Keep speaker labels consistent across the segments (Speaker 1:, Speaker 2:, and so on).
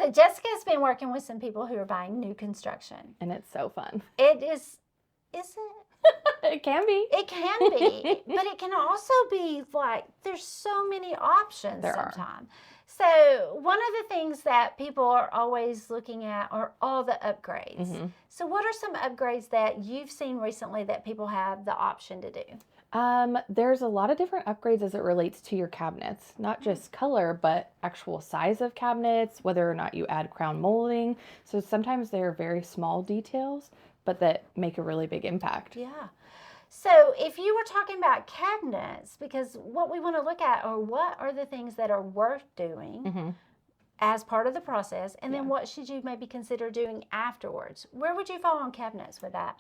Speaker 1: So Jessica's been working with some people who are buying new construction.
Speaker 2: And it's so fun.
Speaker 1: It is it?
Speaker 2: It can be.
Speaker 1: It can be, but it can also be like there's so many options sometimes. So one of the things that people are always looking at are all the upgrades.
Speaker 2: Mm-hmm.
Speaker 1: So what are some upgrades that you've seen recently that people have the option to do?
Speaker 2: There's a lot of different upgrades as it relates to your cabinets, not just color, but actual size of cabinets, whether or not you add crown molding. So sometimes they're very small details, but that make a really big impact.
Speaker 1: Yeah. So if you were talking about cabinets, because what we want to look at are what are the things that are worth doing as part of the process, and then what should you maybe consider doing afterwards? Where would you fall on cabinets with that?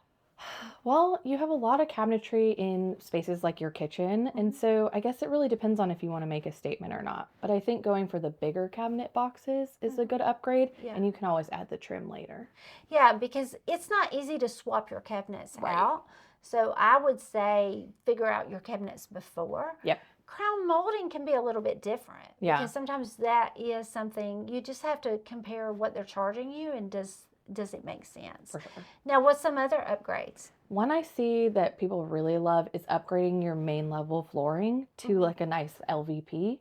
Speaker 2: Well, you have a lot of cabinetry in spaces like your kitchen, and so I guess it really depends on if you want to make a statement or not. But I think going for the bigger cabinet boxes is a good upgrade, and you can always add the trim later.
Speaker 1: Yeah, because it's not easy to swap your cabinets out. So I would say figure out your cabinets before.
Speaker 2: Yep.
Speaker 1: Crown molding can be a little bit different.
Speaker 2: Yeah.
Speaker 1: Because sometimes that is something you just have to compare what they're charging you and does it make sense?
Speaker 2: For sure.
Speaker 1: Now, what's some other upgrades?
Speaker 2: One I see that people really love is upgrading your main level flooring to like a nice LVP,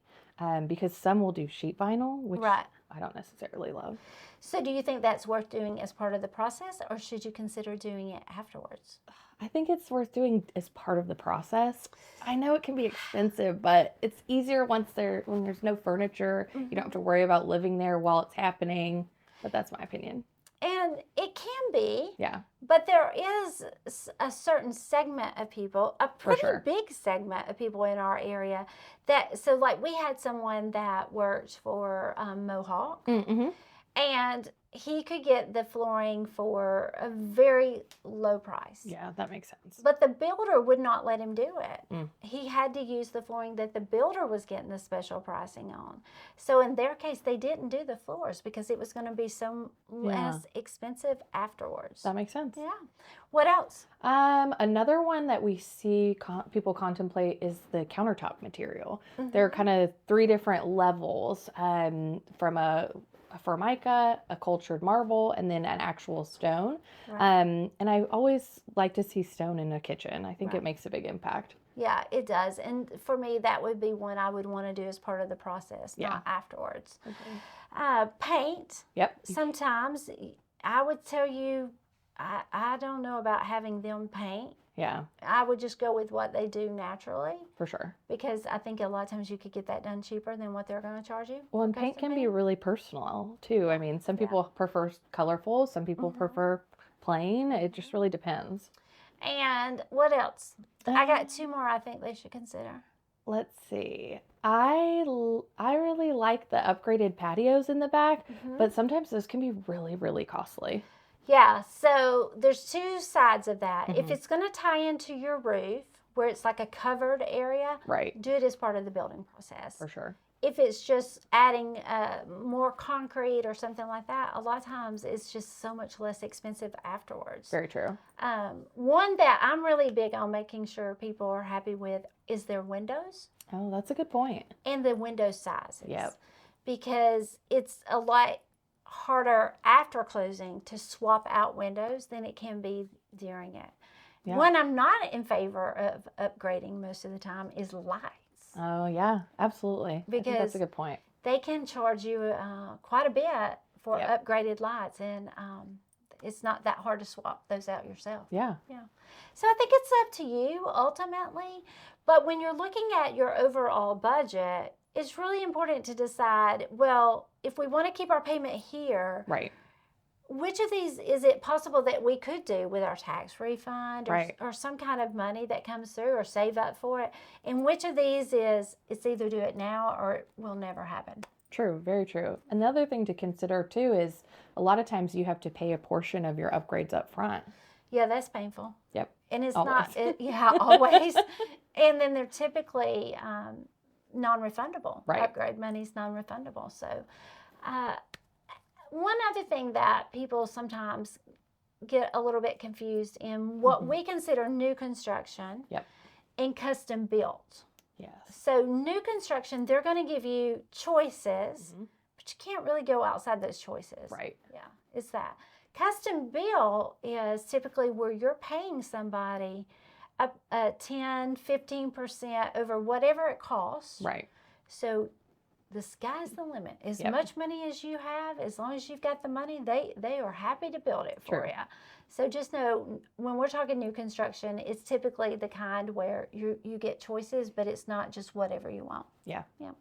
Speaker 2: because some will do sheet vinyl, which I don't necessarily love.
Speaker 1: So do you think that's worth doing as part of the process, or should you consider doing it afterwards?
Speaker 2: I think it's worth doing as part of the process. I know it can be expensive, but it's easier when there's no furniture. You don't have to worry about living there while it's happening. But that's my opinion.
Speaker 1: And it can be.
Speaker 2: Yeah.
Speaker 1: But there is a certain segment of people, a pretty big segment of people in our area so like we had someone that worked for Mohawk. Mm-hmm. And he could get the flooring for a very low price.
Speaker 2: Yeah, that makes sense.
Speaker 1: But the builder would not let him do it. He had to use the flooring that the builder was getting the special pricing on. So in their case, they didn't do the floors because it was going to be so less expensive afterwards.
Speaker 2: That makes sense.
Speaker 1: Yeah. What else?
Speaker 2: Another one that we see people contemplate is the countertop material. There are kind of 3 different levels, from a formica, a cultured marble, and then an actual stone. And I always like to see stone in a kitchen. I think it makes a big impact.
Speaker 1: Yeah, it does. And for me, that would be one I would want to do as part of the process, not afterwards. Paint.
Speaker 2: Yep.
Speaker 1: Sometimes I would tell you, I don't know about having them paint.
Speaker 2: Yeah.
Speaker 1: I would just go with what they do naturally.
Speaker 2: For sure.
Speaker 1: Because I think a lot of times you could get that done cheaper than what they're going to charge you.
Speaker 2: Well, and paint can be really personal, too. I mean, some people prefer colorful. Some people prefer plain. It just really depends.
Speaker 1: And what else? I got 2 more I think they should consider.
Speaker 2: Let's see. I really like the upgraded patios in the back, but sometimes those can be really, really costly.
Speaker 1: Yeah, so there's 2 sides of that. If it's going to tie into your roof, where it's like a covered area, do it as part of the building process. For sure. If it's just adding more concrete or something like that, a lot of times it's just so much less expensive afterwards.
Speaker 2: Very true.
Speaker 1: One that I'm really big on making sure people are happy with is their windows.
Speaker 2: Oh, that's a good point.
Speaker 1: And the window sizes.
Speaker 2: Yep.
Speaker 1: Because it's a lot harder after closing to swap out windows than it can be during it. Yeah. One I'm not in favor of upgrading most of the time is lights.
Speaker 2: Oh yeah, absolutely.
Speaker 1: Because
Speaker 2: I think that's a good point.
Speaker 1: They can charge you quite a bit for upgraded lights, and it's not that hard to swap those out yourself. Yeah. Yeah. So I think it's up to you ultimately, but when you're looking at your overall budget, it's really important to decide, well, if we want to keep our payment here, which of these is it possible that we could do with our tax refund or some kind of money that comes through or save up for it? And which of these it's either do it now or it will never happen?
Speaker 2: True, very true. And the other thing to consider too is a lot of times you have to pay a portion of your upgrades up front.
Speaker 1: Yeah, that's painful.
Speaker 2: Yep.
Speaker 1: And it's always. Always. And then they're typically non-refundable. Upgrade money's non-refundable. So one other thing that people sometimes get a little bit confused in what we consider new construction and custom built.
Speaker 2: Yes.
Speaker 1: So new construction, they're going to give you choices but you can't really go outside those choices.
Speaker 2: Right.
Speaker 1: Yeah, it's that. Custom built is typically where you're paying somebody 10-15% over whatever it costs.
Speaker 2: Right.
Speaker 1: So the sky's the limit. As
Speaker 2: Yep.
Speaker 1: much money as you have, as long as you've got the money, they are happy to build it for
Speaker 2: True.
Speaker 1: you. So just know, when we're talking new construction, it's typically the kind where you get choices, but it's not just whatever you want.
Speaker 2: Yeah.
Speaker 1: Yeah.